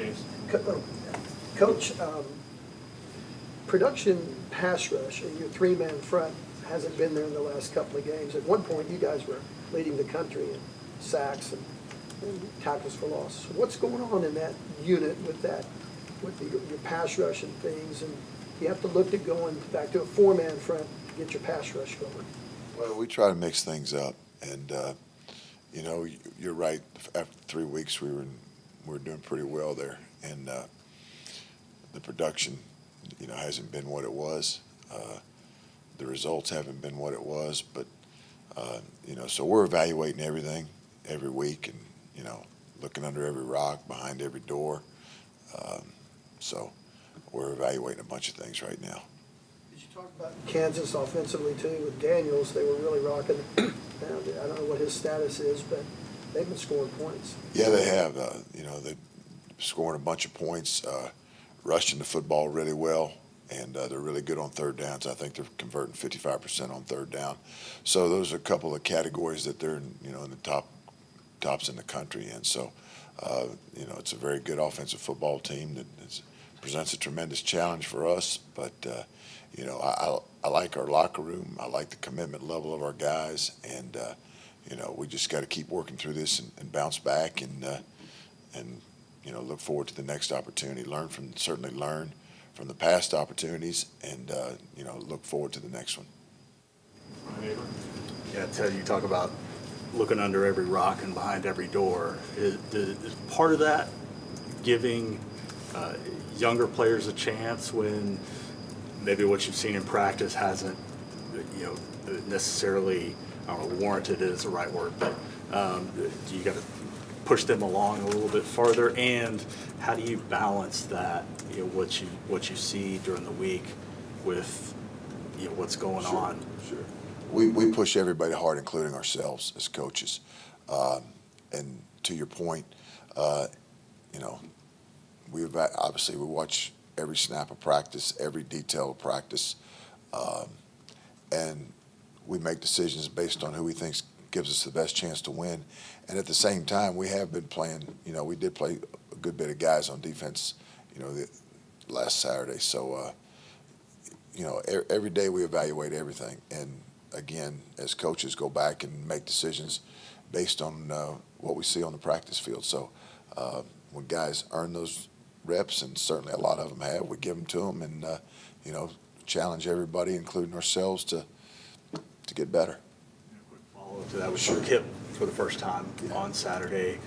James. Coach, production pass rush, your three-man front hasn't been there in the last couple of games. At one point, you guys were leading the country in sacks and tackles for loss. So what's going on in that unit with your pass rush and things? And you have to look at going back to a four-man front to get your pass rush going. Well, we try to mix things up, and you're right. After 3 weeks, we were doing pretty well there, and the production, hasn't been what it was. The results haven't been what it was, but so we're evaluating everything every week, and looking under every rock, behind every door. So we're evaluating a bunch of things right now. Did you talk about Kansas offensively too with Daniels? They were really rocking. I don't know what his status is, but they've been scoring points. Yeah, they have. They're scoring a bunch of points, rushing the football really well, and they're really good on third downs. I think they're converting 55% on third down. So those are a couple of categories that they're in the tops in the country in. So it's a very good offensive football team that presents a tremendous challenge for us. But I like our locker room. I like the commitment level of our guys, and we just got to keep working through this and bounce back and look forward to the next opportunity. Learn from the past opportunities, and look forward to the next one. Yeah, Ted, you talk about looking under every rock and behind every door. Is part of that giving younger players a chance when maybe what you've seen in practice hasn't, necessarily, I don't know, warranted is the right word, but you got to push them along a little bit farther? And how do you balance that, what you see during the week with what's going on? Sure. We push everybody hard, including ourselves as coaches. And to your point, we watch every snap of practice, every detail of practice, and we make decisions based on who we think gives us the best chance to win. And at the same time, we have been playing. We did play a good bit of guys on defense, last Saturday. So, every day we evaluate everything, and again, as coaches, go back and make decisions based on what we see on the practice field. So, when guys earn those reps, and certainly a lot of them have, we give them to them, and challenge everybody, including ourselves, to get better. Quick follow-up to that was CB Kip for the first time on Saturday.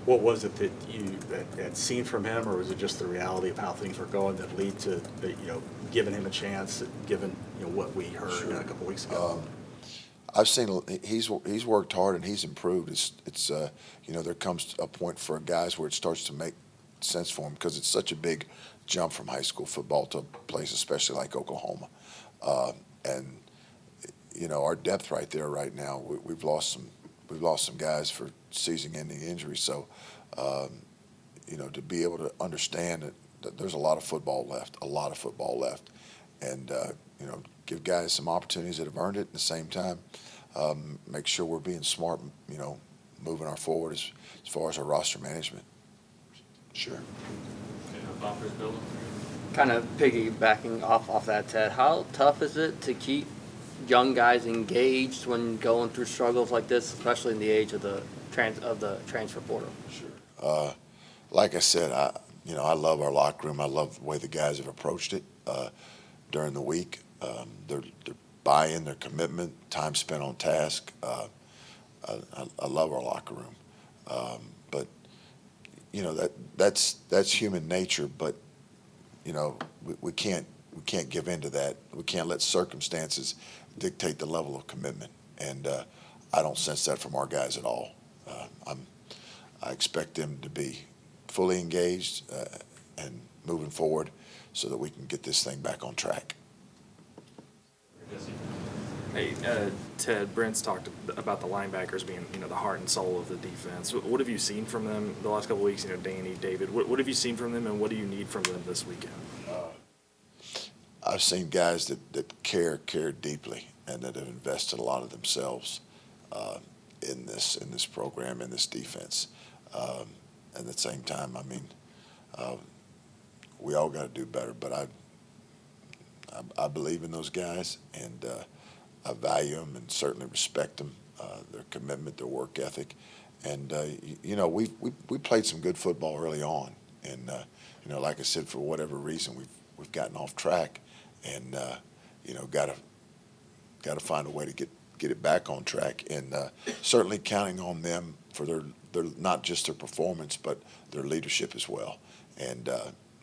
What was it that you had seen from him, or was it just the reality of how things were going that lead to giving him a chance, given what we heard a couple weeks ago? I've seen he's worked hard and he's improved. It's there comes a point for guys where it starts to make sense for him, because it's such a big jump from high school football to a place especially like Oklahoma, and our depth right there right now, we've lost some guys for season-ending injuries. So to be able to understand that there's a lot of football left, and give guys some opportunities that have earned it. At the same time, make sure we're being smart, moving our forward as far as our roster management. Sure. Kind of piggybacking off that, Ted, how tough is it to keep young guys engaged when going through struggles like this, especially in the age of the transfer portal? Sure. Like I said, I love our locker room. I love the way the guys have approached it during the week. Their buy-in, their commitment, time spent on task. I love our locker room. But that's human nature. But we can't give in to that. We can't let circumstances dictate the level of commitment, and I don't sense that from our guys at all. I expect them to be fully engaged and moving forward, so that we can get this thing back on track. Hey, Ted, Brent's talked about the linebackers being, the heart and soul of the defense. What have you seen from them the last couple of weeks? Danny, David, what have you seen from them, and what do you need from them this weekend? I've seen guys that care deeply, and that have invested a lot of themselves in this program, in this defense. At the same time, we all got to do better. But I believe in those guys, and I value them and certainly respect them, their commitment, their work ethic. And, we played some good football early on. And, like I said, for whatever reason, we've gotten off track, and, got to find a way to get it back on track. And certainly counting on them for their not just their performance, but their leadership as well. And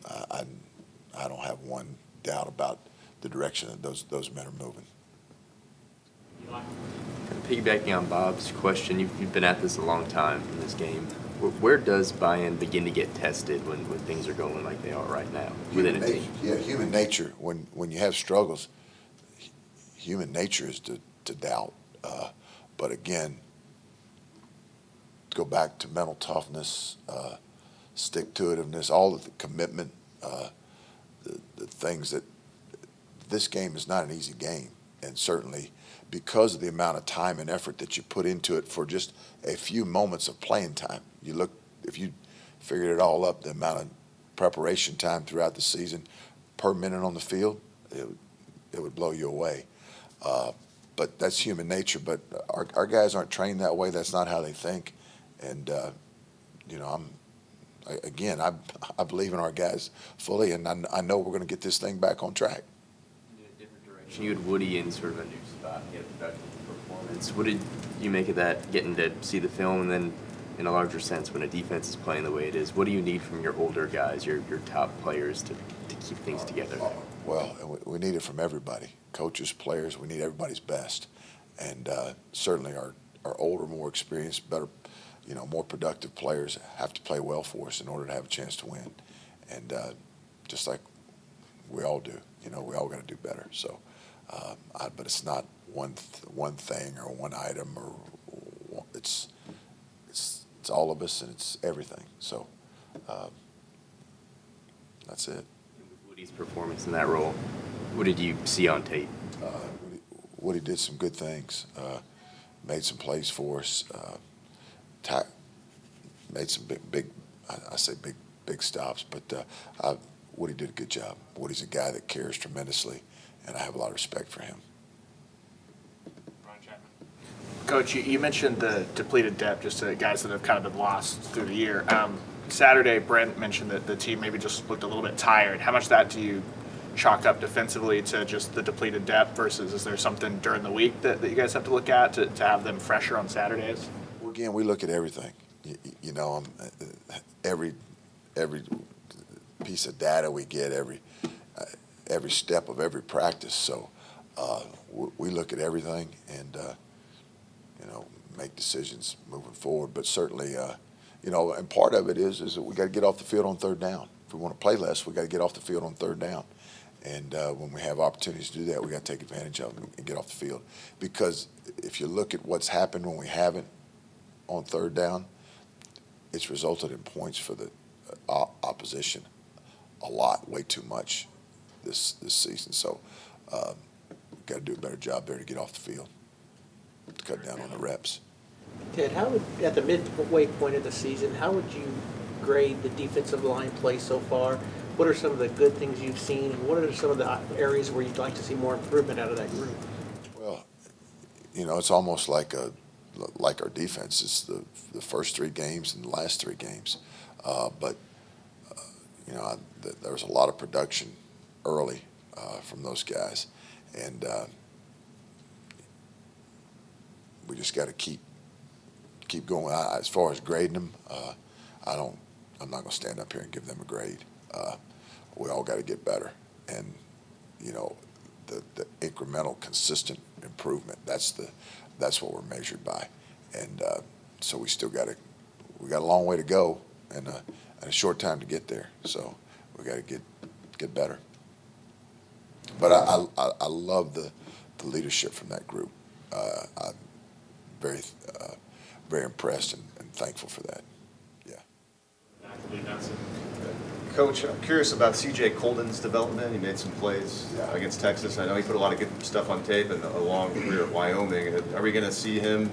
I don't have one doubt about the direction that those men are moving. Kind of piggybacking on Bob's question, you've been at this a long time in this game. Where does buy-in begin to get tested when things are going like they are right now within a team? Yeah, human nature. When you have struggles, human nature is to doubt. But again, go back to mental toughness, stick-to-itiveness, all of the commitment, the things that this game is not an easy game, and certainly because of the amount of time and effort that you put into it for just a few moments of playing time. If you figured it all up, the amount of preparation time throughout the season per minute on the field, it would blow you away. But that's human nature. But our guys aren't trained that way. That's not how they think. And I believe in our guys fully, and I know we're going to get this thing back on track. In a different direction, you had Woody in sort of a new spot. He had a productive performance. What did you make of that, getting to see the film, and then in a larger sense, when a defense is playing the way it is, what do you need from your older guys, your top players, to keep things together? Well, we need it from everybody, coaches, players. We need everybody's best, and certainly our older, more experienced, better, more productive players have to play well for us in order to have a chance to win. And just like we all do, we all got to do better. So, but it's not one thing or one item, or it's all of us, and it's everything. So that's it. With Woody's performance in that role, what did you see on tape? Woody did some good things, made some plays for us, made some big stops, but Woody did a good job. Woody's a guy that cares tremendously, and I have a lot of respect for him. Coach, you mentioned the depleted depth, just to guys that have kind of been lost through the year. Saturday, Brent mentioned that the team maybe just looked a little bit tired. How much of that do you chalk up defensively to just the depleted depth versus is there something during the week that you guys have to look at to have them fresher on Saturdays? Well, again, we look at everything. Every piece of data we get, every step of every practice. So we look at everything and make decisions moving forward. But certainly, and part of it is that we got to get off the field on third down. If we want to play less, we got to get off the field on third down. And when we have opportunities to do that, we got to take advantage of them and get off the field. Because if you look at what's happened when we haven't on third down, it's resulted in points for the opposition a lot, way too much this season. So we've got to do a better job there to get off the field, to cut down on the reps. Ted, at the midway point of the season, how would you grade the defensive line play so far? What are some of the good things you've seen, and what are some of the areas where you'd like to see more improvement out of that group? Well, it's almost like our defense. It's the first three games and the last three games. But there was a lot of production early from those guys. And we just got to keep going. As far as grading them, I'm not going to stand up here and give them a grade. We all got to get better, and the incremental, consistent improvement. That's what we're measured by, and so we got a long way to go, and a short time to get there. So we got to get better. But I love the leadership from that group. I'm very impressed and thankful for that. Yeah. Coach, I'm curious about CJ Colden's development. He made some plays against Texas. I know he put a lot of good stuff on tape and a long career at Wyoming. Are we going to see him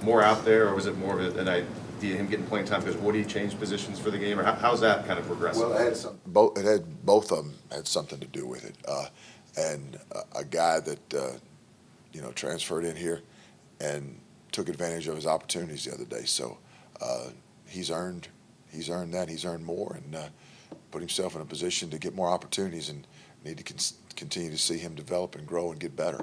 more out there, or was it more of an him getting playing time because Woody changed positions for the game, or how's that kind of progressing? Well, both of them had something to do with it. And a guy that transferred in here and took advantage of his opportunities the other day. So he's earned that. He's earned more and put himself in a position to get more opportunities, and need to continue to see him develop and grow and get better.